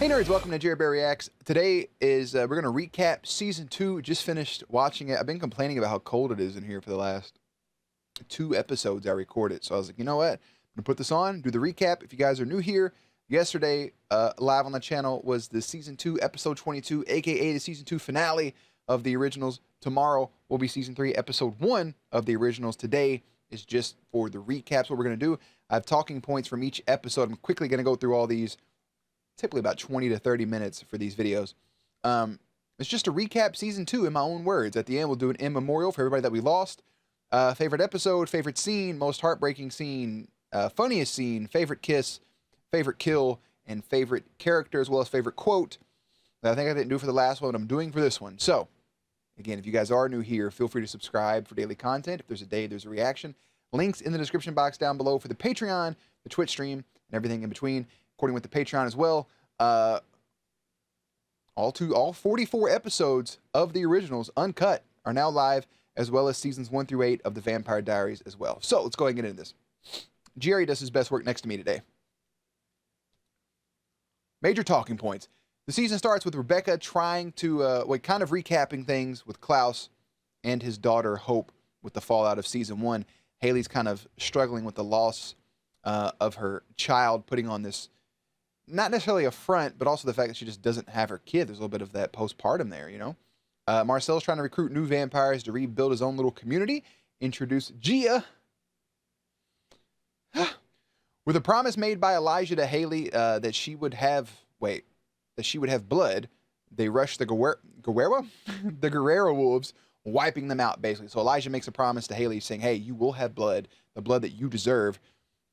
Hey nerds, welcome to Jerry Bear Reacts. Today is, we're going to recap Season 2. Just finished watching it. I've been complaining about how cold it is in here for the last 2 episodes I recorded. So I was like, you know what? I'm going to put this on, do the recap. If you guys are new here, yesterday, live on the channel was the Season 2, Episode 22, a.k.a. the Season 2 finale of the originals. Tomorrow will be Season 3, Episode 1 of the originals. Today is just for the recaps, what we're going to do. I have talking points from each episode. I'm quickly going to go through all these. Typically about 20 to 30 minutes for these videos. It's just a recap Season 2 in my own words. At the end, we'll do an in memorial for everybody that we lost. Favorite episode, favorite scene, most heartbreaking scene, funniest scene, favorite kiss, favorite kill, and favorite character, as well as favorite quote. I think I didn't do for the last one, but I'm doing for this one. So, again, if you guys are new here, feel free to subscribe for daily content. If there's a day, there's a reaction. Links in the description box down below for the Patreon, the Twitch stream, and everything in between. According with the Patreon as well. All 44 episodes of the originals, uncut, are now live, as well as seasons 1 through 8 of the Vampire Diaries as well. So let's go ahead and get into this. Jerry does his best work next to me today. Major talking points. The season starts with Rebecca trying to, kind of recapping things with Klaus and his daughter Hope with the fallout of season 1. Haley's kind of struggling with the loss of her child, putting on this, not necessarily a front, but also the fact that she just doesn't have her kid. There's a little bit of that postpartum there, you know. Marcel's trying to recruit new vampires to rebuild his own little community. Introduce Gia. With a promise made by Elijah to Haley that she would have blood, they rush the the Guerrero wolves, wiping them out, basically. So Elijah makes a promise to Haley saying, hey, you will have blood, the blood that you deserve.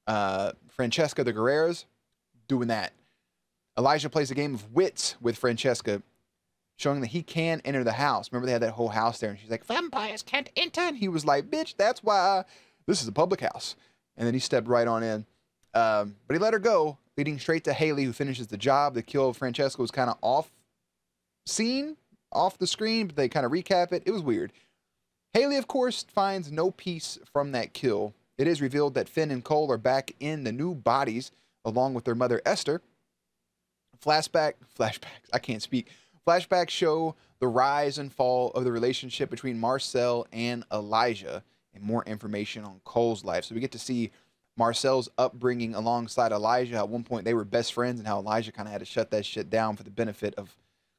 Francesca, the Guerreros, doing that. Elijah plays a game of wits with Francesca, showing that he can enter the house. Remember, they had that whole house there, and she's like, vampires can't enter. And he was like, bitch, that's why this is a public house. And then he stepped right on in. But he let her go, leading straight to Haley, who finishes the job. The kill of Francesca was kind of off the screen, but they kind of recap it. It was weird. Haley, of course, finds no peace from that kill. It is revealed that Finn and Cole are back in the new bodies, along with their mother, Esther. Flashbacks, I can't speak. Flashbacks show the rise and fall of the relationship between Marcel and Elijah, and more information on Cole's life. So we get to see Marcel's upbringing alongside Elijah. At one point, they were best friends, and how Elijah kind of had to shut that shit down for the benefit of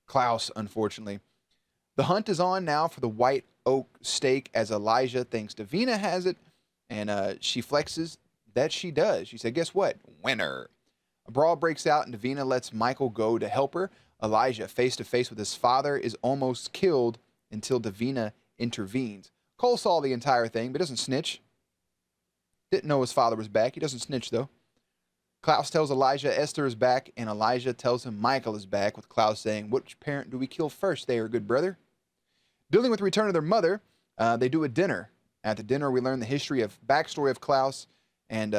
Klaus, unfortunately. The hunt is on now for the white oak stake, as Elijah thinks Davina has it, and she flexes that she does. She said, guess what? Winner. A brawl breaks out, and Davina lets Michael go to help her. Elijah, face to face with his father, is almost killed until Davina intervenes. Cole saw the entire thing, but doesn't snitch. Didn't know his father was back. He doesn't snitch, though. Klaus tells Elijah Esther is back, and Elijah tells him Michael is back, with Klaus saying, which parent do we kill first there, good brother? Dealing with the return of their mother, they do a dinner. At the dinner, we learn the backstory of Klaus, and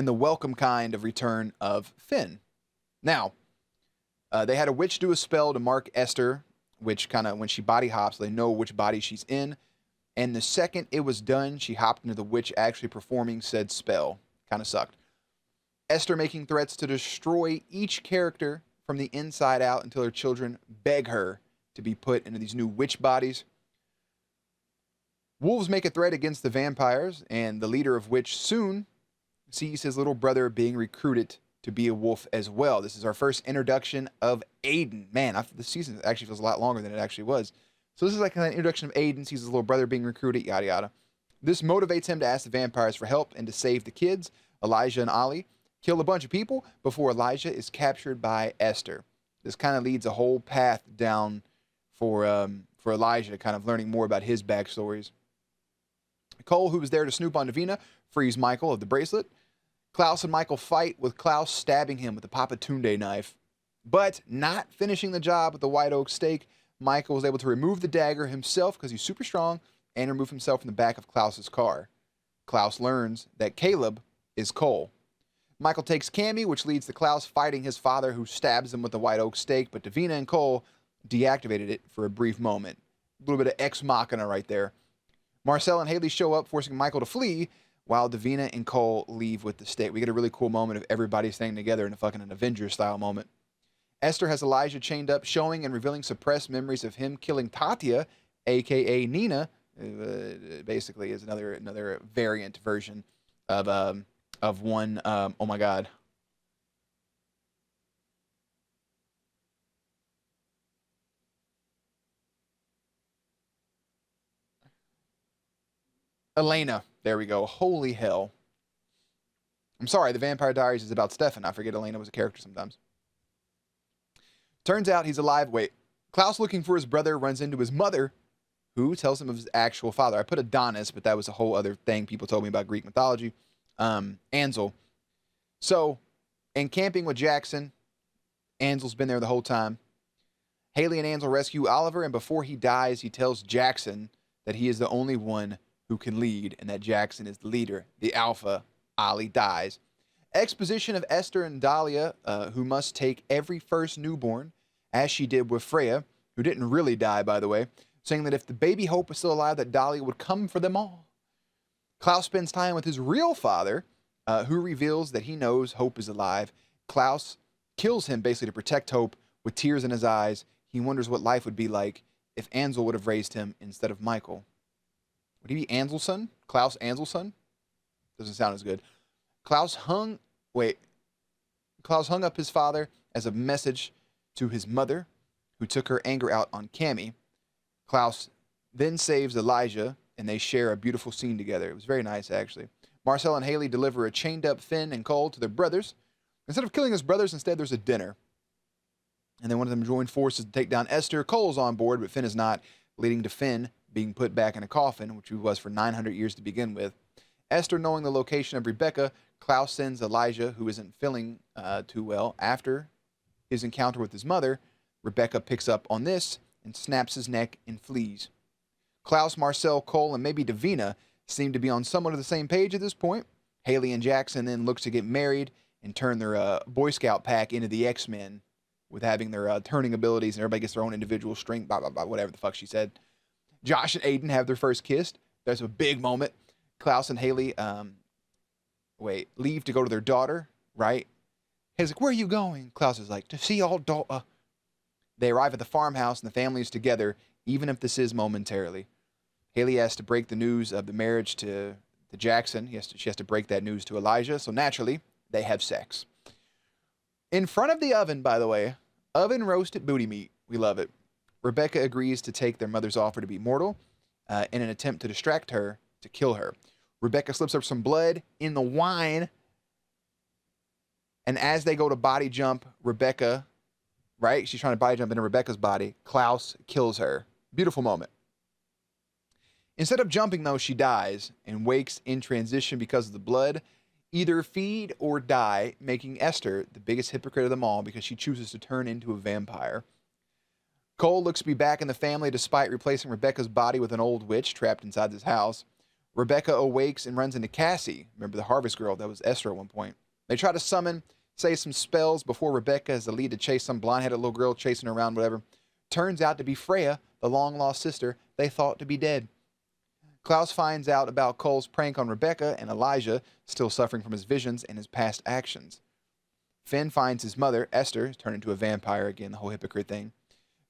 the welcome kind of return of Finn. Now, they had a witch do a spell to mark Esther, which kind of, when she body hops, they know which body she's in. And the second it was done, she hopped into the witch actually performing said spell. Kind of sucked. Esther making threats to destroy each character from the inside out until her children beg her to be put into these new witch bodies. Wolves make a threat against the vampires, and the leader of which soon sees his little brother being recruited to be a wolf as well. This is our first introduction of Aiden. Man, this season actually feels a lot longer than it actually was. So this is like an introduction of Aiden, sees his little brother being recruited, yada yada. This motivates him to ask the vampires for help and to save the kids. Elijah and Ollie kill a bunch of people before Elijah is captured by Esther. This kind of leads a whole path down for Elijah, kind of learning more about his backstories. Cole, who was there to snoop on Davina, frees Michael of the bracelet. Klaus and Michael fight, with Klaus stabbing him with the Papa Tunde knife. But not finishing the job with the white oak stake, Michael was able to remove the dagger himself because he's super strong, and remove himself from the back of Klaus's car. Klaus learns that Caleb is Cole. Michael takes Cammy, which leads to Klaus fighting his father, who stabs him with the white oak stake, but Davina and Cole deactivated it for a brief moment. A little bit of ex machina right there. Marcel and Haley show up, forcing Michael to flee, while Davina and Cole leave with the stick. We get a really cool moment of everybody staying together in a fucking an Avengers style moment. Esther has Elijah chained up, showing and revealing suppressed memories of him killing Tatia, aka Nina. Basically, is another variant version of one. Oh my God. Elena. There we go. Holy hell. I'm sorry, the Vampire Diaries is about Stefan. I forget Elena was a character sometimes. Turns out he's alive. Wait. Klaus, looking for his brother, runs into his mother, who tells him of his actual father. I put Adonis, but that was a whole other thing people told me about Greek mythology. Ansel. So, in camping with Jackson, Ansel's been there the whole time. Haley and Ansel rescue Oliver, and before he dies, he tells Jackson that he is the only one who can lead, and that Jackson is the leader, the alpha. Ollie dies. Exposition of Esther and Daliah, who must take every first newborn, as she did with Freya, who didn't really die, by the way, saying that if the baby Hope was still alive, that Daliah would come for them all. Klaus spends time with his real father, who reveals that he knows Hope is alive. Klaus kills him basically to protect Hope with tears in his eyes. He wonders what life would be like if Ansel would have raised him instead of Michael. Would he be Ansel's son? Klaus Ansel's son? Doesn't sound as good. Klaus hung up his father as a message to his mother, who took her anger out on Cammy. Klaus then saves Elijah, and they share a beautiful scene together. It was very nice, actually. Marcel and Haley deliver a chained-up Finn and Cole to their brothers. Instead of killing his brothers, instead there's a dinner. And then one of them join forces to take down Esther. Cole's on board, but Finn is not, leading to Finn being put back in a coffin, which he was for 900 years to begin with. Esther knowing the location of Rebecca, Klaus sends Elijah, who isn't feeling too well. After his encounter with his mother, Rebecca picks up on this and snaps his neck and flees. Klaus, Marcel, Cole, and maybe Davina seem to be on somewhat of the same page at this point. Haley and Jackson then look to get married and turn their Boy Scout pack into the X-Men with having their turning abilities, and everybody gets their own individual strength, blah, blah, blah, whatever the fuck she said. Josh and Aiden have their first kiss. There's a big moment. Klaus and Haley leave to go to their daughter, right? He's like, where are you going? Klaus is like, to see all daughter. They arrive at the farmhouse and the family is together, even if this is momentarily. Haley has to break the news of the marriage to Jackson. She has to break that news to Elijah. So naturally, they have sex. In front of the oven, by the way, oven roasted booty meat. We love it. Rebecca agrees to take their mother's offer to be mortal in an attempt to distract her, to kill her. Rebecca slips up some blood in the wine. And as they go to body jump, Rebecca, right? She's trying to body jump into Rebecca's body. Klaus kills her. Beautiful moment. Instead of jumping, though, she dies and wakes in transition because of the blood. Either feed or die, making Esther the biggest hypocrite of them all because she chooses to turn into a vampire. Cole looks to be back in the family despite replacing Rebecca's body with an old witch trapped inside his house. Rebecca awakes and runs into Cassie. Remember the harvest girl? That was Esther at one point. They try to say some spells before Rebecca has the lead to chase some blonde-headed little girl chasing her around, whatever. Turns out to be Freya, the long-lost sister they thought to be dead. Klaus finds out about Cole's prank on Rebecca and Elijah, still suffering from his visions and his past actions. Finn finds his mother, Esther, turned into a vampire again, the whole hypocrite thing.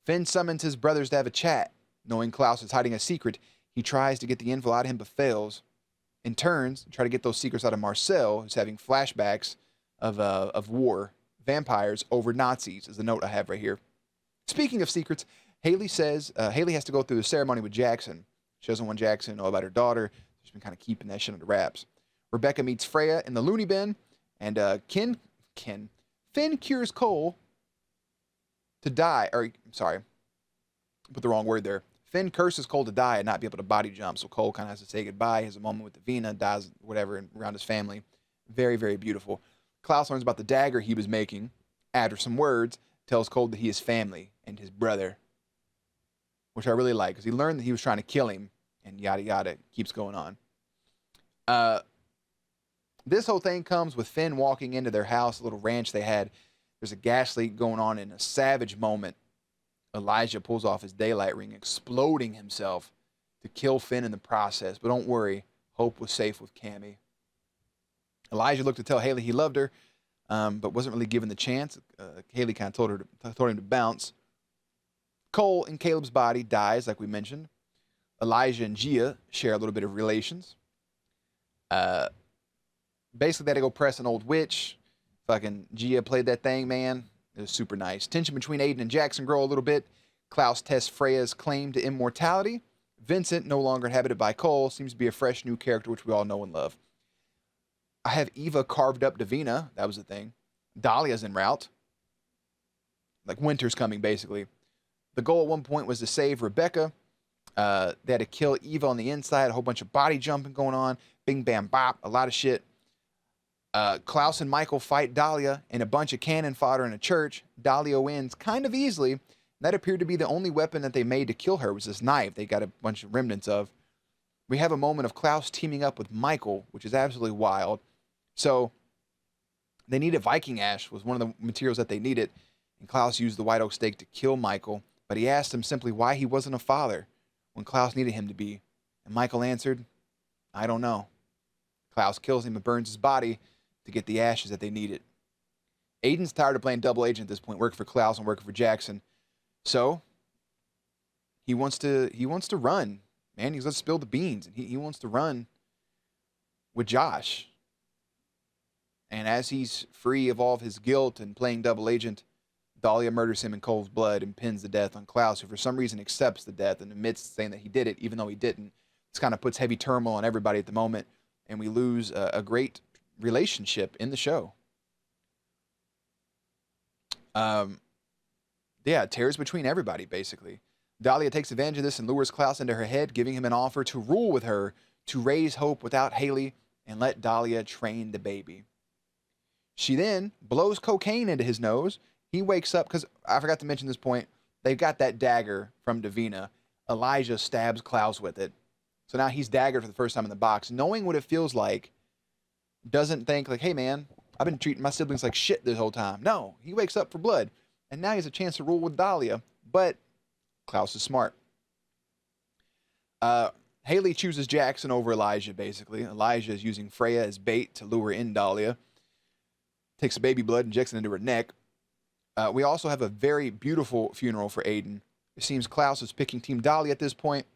Finn summons his brothers to have a chat. Knowing Klaus is hiding a secret, he tries to get the info out of him but fails. In turns, try to get those secrets out of Marcel, who's having flashbacks of war, vampires over Nazis, is the note I have right here. Speaking of secrets, Haley says Haley has to go through the ceremony with Jackson. She doesn't want Jackson to know about her daughter. She's been kind of keeping that shit under wraps. Rebecca meets Freya in the loony bin, and Finn cures Cole to die. Put the wrong word there. Finn curses Cole to die and not be able to body jump, so Cole kind of has to say goodbye. He has a moment with Davina, dies, whatever, around his family. Very, very beautiful. Klaus learns about the dagger he was making. After some words, tells Cole that he is family and his brother, which I really like, because he learned that he was trying to kill him, and yada yada, keeps going on. This whole thing comes with Finn walking into their house, a little ranch they had. There's a gas leak going on. In a savage moment, Elijah pulls off his daylight ring, exploding himself to kill Finn in the process. But don't worry, Hope was safe with Cammy. Elijah looked to tell Haley he loved her, but wasn't really given the chance. Haley kind of told him to bounce. Cole in Caleb's body dies, like we mentioned. Elijah and Gia share a little bit of relations. Uh, Basically, they had to go press an old witch. Fucking Gia played that thing, man. It was super nice. Tension between Aiden and Jackson grow a little bit. Klaus tests Freya's claim to immortality. Vincent, no longer inhabited by Cole, seems to be a fresh new character, which we all know and love. I have Eva carved up Davina. That was the thing. Daliah's en route. Like winter's coming, basically. The goal at one point was to save Rebecca. They had to kill Eva on the inside. A whole bunch of body jumping going on. Bing, bam, bop. A lot of shit. Klaus and Michael fight Daliah in a bunch of cannon fodder in a church. Daliah wins kind of easily. That appeared to be the only weapon that they made to kill her was this knife they got a bunch of remnants of. We have a moment of Klaus teaming up with Michael, which is absolutely wild. So they needed Viking ash, was one of the materials that they needed. And Klaus used the white oak stake to kill Michael. But he asked him simply why he wasn't a father when Klaus needed him to be. And Michael answered, I don't know. Klaus kills him and burns his body to get the ashes that they needed. Aiden's tired of playing double agent at this point, working for Klaus and working for Jackson. So he wants to run. Man, he's let's spill the beans. He wants to run with Josh. And as he's free of all of his guilt and playing double agent, Daliah murders him in cold blood and pins the death on Klaus, who for some reason accepts the death and admits saying that he did it, even though he didn't. This kind of puts heavy turmoil on everybody at the moment, and we lose a great relationship in the show. It tears between everybody, basically. Daliah takes advantage of this and lures Klaus into her head, giving him an offer to rule with her, to raise Hope without Haley, and let Daliah train the baby. She then blows cocaine into his nose. He wakes up, because I forgot to mention this point, they've got that dagger from Davina. Elijah stabs Klaus with it. So now he's daggered for the first time in the box, knowing what it feels like. Doesn't think like, hey man, I've been treating my siblings like shit this whole time. No, he wakes up for blood. And now he has a chance to rule with Daliah. But Klaus is smart. Haley chooses Jackson over Elijah, basically. Elijah is using Freya as bait to lure in Daliah. Takes the baby blood, injects it into her neck. We also have a very beautiful funeral for Aiden. It seems Klaus is picking Team Daliah at this point.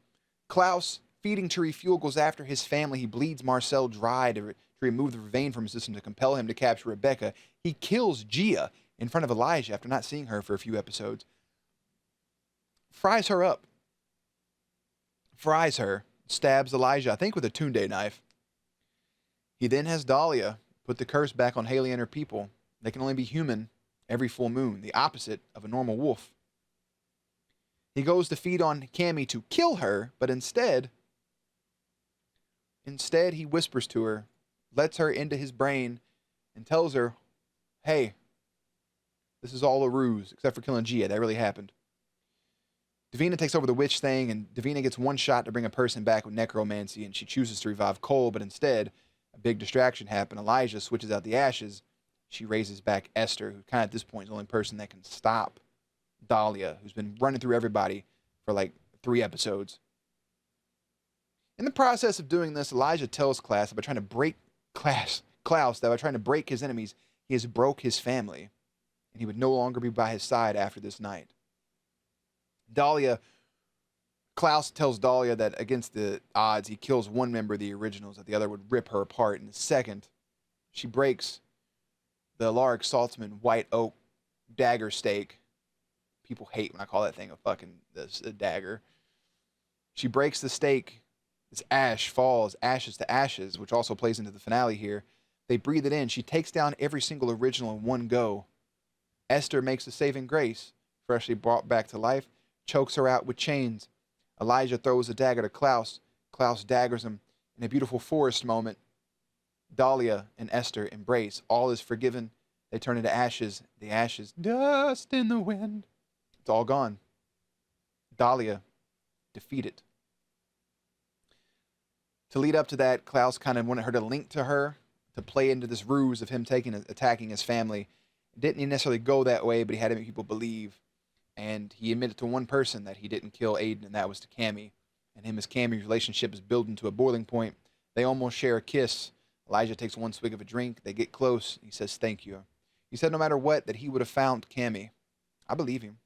Klaus, feeding to refuel, goes after his family. He bleeds Marcel dry to remove the vein from his system to compel him to capture Rebecca. He kills Gia in front of Elijah after not seeing her for a few episodes. Fries her up. Fries her. Stabs Elijah, I think with a Tunde knife. He then has Daliah put the curse back on Haley and her people. They can only be human every full moon, the opposite of a normal wolf. He goes to feed on Cammy to kill her, but instead he whispers to her, lets her into his brain, and tells her, hey, this is all a ruse, except for killing Gia. That really happened. Davina takes over the witch thing, and Davina gets one shot to bring a person back with necromancy, and she chooses to revive Cole, but instead, a big distraction happened. Elijah switches out the ashes. She raises back Esther, who kind of at this point is the only person that can stop Daliah, who's been running through everybody for like 3 episodes. In the process of doing this, Elijah tells Klaus that by trying to break his enemies, he has broke his family, and he would no longer be by his side after this night. Klaus tells Daliah that against the odds, he kills one member of the originals, that the other would rip her apart. In a second, she breaks the Alaric Saltzman white oak dagger stake. People hate when I call that thing a dagger. She breaks the stake. This ash falls, ashes to ashes, which also plays into the finale here. They breathe it in. She takes down every single original in one go. Esther makes a saving grace, freshly brought back to life, chokes her out with chains. Elijah throws a dagger to Klaus. Klaus daggers him. In a beautiful forest moment, Daliah and Esther embrace. All is forgiven. They turn into ashes. The ashes, dust in the wind. It's all gone. Daliah defeated. To lead up to that, Klaus kind of wanted her to link to her, to play into this ruse of him attacking his family. It didn't necessarily go that way, but he had to make people believe. And he admitted to one person that he didn't kill Aiden, and that was to Cammy. And him and Cammy's relationship is building to a boiling point. They almost share a kiss. Elijah takes one swig of a drink. They get close. He says, "Thank you." He said no matter what, that he would have found Cammy. I believe him.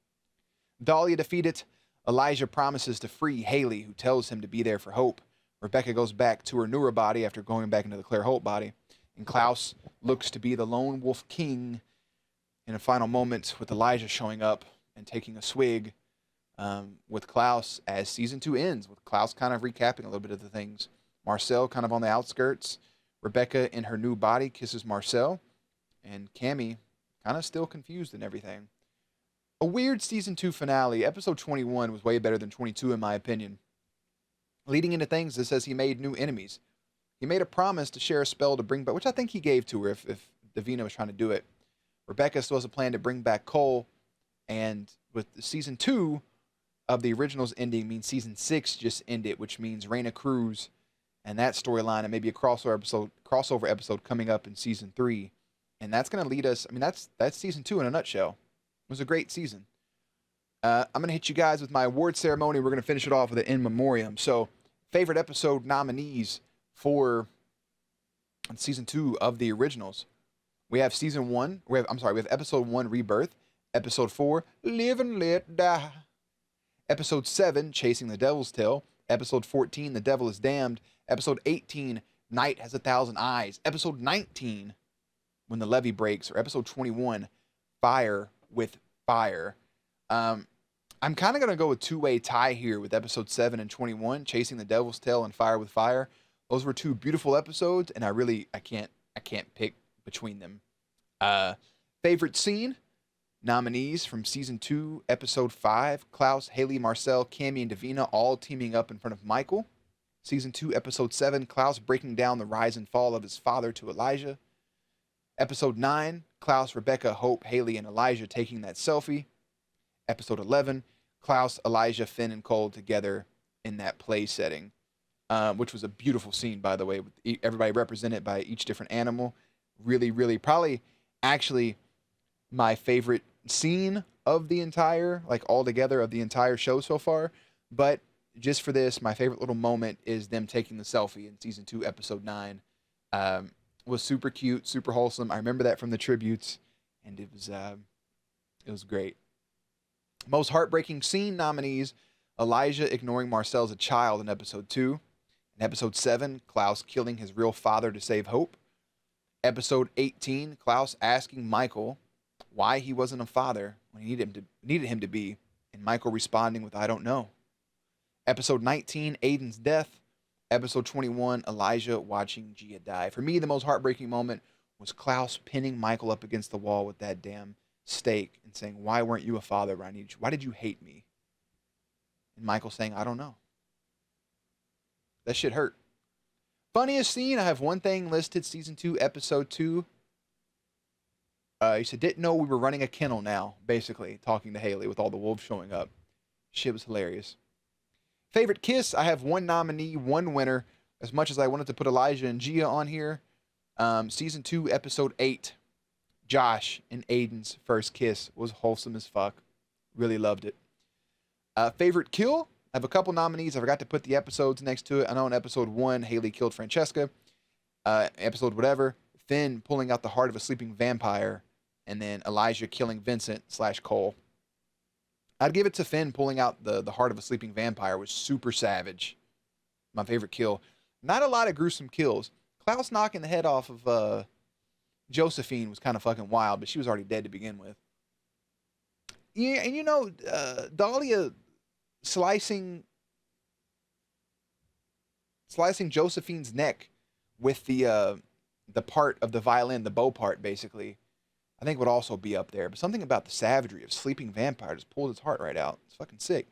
Daliah defeated. Elijah promises to free Haley, who tells him to be there for Hope. Rebecca goes back to her newer body after going back into the Claire Hope body. And Klaus looks to be the lone wolf king in a final moment with Elijah showing up and taking a swig with Klaus as season 2 ends, with Klaus kind of recapping a little bit of the things. Marcel kind of on the outskirts. Rebecca in her new body kisses Marcel. And Cammy kind of still confused and everything. A weird season 2 finale. Episode 21 was way better than 22 in my opinion. Leading into things, it says he made new enemies. He made a promise to share a spell to bring back, which I think he gave to her if Davina was trying to do it. Rebecca still has a plan to bring back Cole. And with season 2 of the originals ending means season 6 just ended, which means Reina Cruz and that storyline and maybe a crossover episode coming up in season 3. And that's going to lead us, I mean, that's season 2 in a nutshell. It was a great season. I'm going to hit you guys with my award ceremony. We're going to finish it off with an in memoriam. So, favorite episode nominees for season 2 of the originals. We have season 1, we have episode 1, Rebirth. Episode 4, Live and Let Die. Episode 7, Chasing the Devil's Tail. Episode 14, The Devil is Damned. Episode 18, Night Has 1,000 Eyes. Episode 19, When the Levee Breaks. Or episode 21, Fire with Fire. I'm kind of going to go with two-way tie here with episode 7 and 21, Chasing the Devil's Tail and Fire with Fire. Those were two beautiful episodes, and I can't pick between them. Favorite scene? Nominees from season 2, episode 5, Klaus, Haley, Marcel, Cammy, and Davina all teaming up in front of Michael. Season 2, episode 7, Klaus breaking down the rise and fall of his father to Elijah. Episode 9, Klaus, Rebecca, Hope, Haley, and Elijah taking that selfie. Episode 11, Klaus, Elijah, Finn, and Cole together in that play setting, which was a beautiful scene, by the way, with everybody represented by each different animal. Really, really, probably actually my favorite scene of the entire, like all together of the entire show so far. But just for this, my favorite little moment is them taking the selfie in season 2, episode 9. Was super cute, super wholesome. I remember that from the tributes, and it was great. Most heartbreaking scene nominees: Elijah ignoring Marcel as a child in episode 2. In episode 7, Klaus killing his real father to save Hope. Episode 18, Klaus asking Michael why he wasn't a father when he needed him to be, and Michael responding with, "I don't know." Episode 19, Aiden's death. Episode 21, Elijah watching Gia die. For me, the most heartbreaking moment was Klaus pinning Michael up against the wall with that damn stake and saying, "Why weren't you a father when I needed you? Why did you hate me?" And Michael saying, "I don't know." That shit hurt. Funniest scene, I have one thing listed, season 2, episode 2. He said, "Didn't know we were running a kennel now," basically talking to Haley with all the wolves showing up. Shit was hilarious. Favorite kiss, I have one nominee, one winner. As much as I wanted to put Elijah and Gia on here, season 2, episode 8, Josh and Aiden's first kiss was wholesome as fuck. Really loved it. Favorite kill, I have a couple nominees. I forgot to put the episodes next to it. I know in episode 1, Haley killed Francesca. Episode whatever, Finn pulling out the heart of a sleeping vampire, and then Elijah killing Vincent/Cole. I'd give it to Finn pulling out the heart of a sleeping vampire. Was super savage. My favorite kill. Not a lot of gruesome kills. Klaus knocking the head off of Josephine was kind of fucking wild, but she was already dead to begin with. Yeah, and Daliah slicing Josephine's neck with the part of the violin, the bow part, basically, I think would also be up there. But something about the savagery of sleeping vampire just pulled his heart right out. It's fucking sick.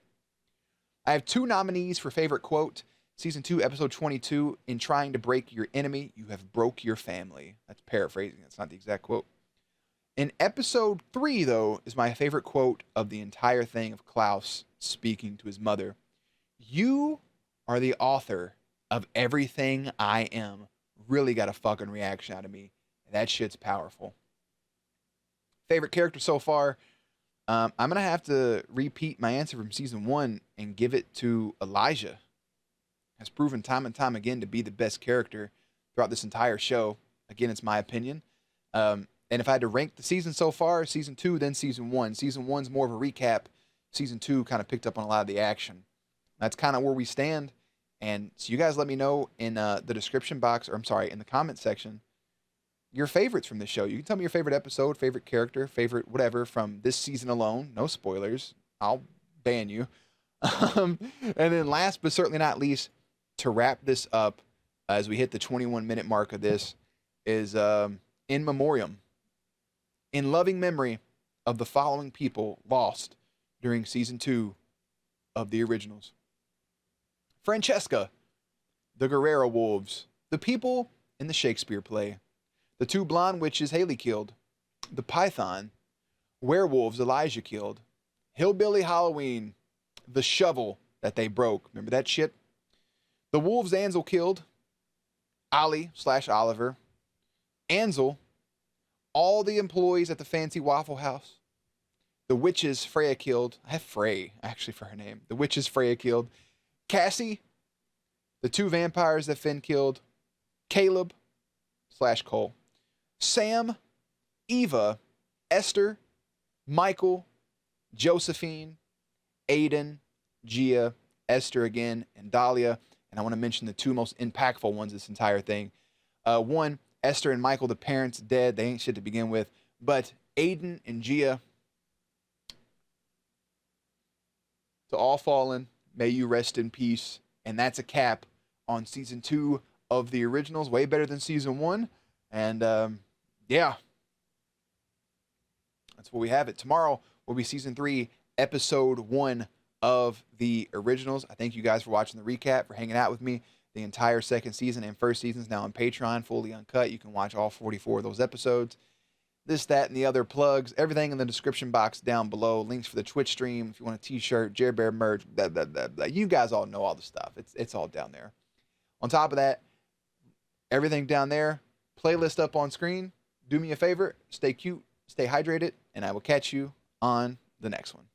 I have 2 nominees for favorite quote. Season 2, episode 22, "In trying to break your enemy, you have broke your family." That's paraphrasing. That's not the exact quote. In episode 3, though, is my favorite quote of the entire thing of Klaus speaking to his mother. "You are the author of everything I am." Really got a fucking reaction out of me. That shit's powerful. Favorite character so far? I'm going to have to repeat my answer from season 1 and give it to Elijah. Has proven time and time again to be the best character. throughout this entire show. Again, it's my opinion. And if I had to rank the season so far, season 2, then season 1. Season 1's more of a recap. Season 2 kind of picked up on a lot of the action. That's kind of where we stand. And so you guys let me know in the description box, or I'm sorry, in the comment section, your favorites from this show. You can tell me your favorite episode, favorite character, favorite whatever from this season alone. No spoilers. I'll ban you. And then last but certainly not least, to wrap this up as we hit the 21-minute mark of this, is in memoriam, in loving memory of the following people lost during season 2 of the originals. Francesca, the Guerrero Wolves, the people in the Shakespeare play, the 2 blonde witches Haley killed, the Python, werewolves Elijah killed, Hillbilly Halloween, the shovel that they broke. Remember that shit? The wolves Ansel killed, Ollie/Oliver, Ansel, all the employees at the fancy Waffle House, the witches Freya killed. I have Frey, actually, for her name. The witches Freya killed. Cassie, the 2 vampires that Finn killed, Caleb/Cole, Sam, Eva, Esther, Michael, Josephine, Aiden, Gia, Esther again, and Daliah. And I want to mention the 2 most impactful ones this entire thing. 1, Esther and Michael, the parents dead. They ain't shit to begin with. But Aiden and Gia, to all fallen, may you rest in peace. And that's a cap on season 2 of the originals. Way better than season 1. And yeah, that's where we have it. Tomorrow will be season 3, episode 1 of the originals. I thank you guys for watching the recap, for hanging out with me. The entire second season and first season's now on Patreon, fully uncut. You can watch all 44 of those episodes. This, that, and the other plugs. Everything in the description box down below. Links for the Twitch stream. If you want a t-shirt, Jerry Bear merch, blah, blah, blah, blah. You guys all know all the stuff. It's all down there. On top of that, everything down there, playlist up on screen. Do me a favor, stay cute, stay hydrated, and I will catch you on the next one.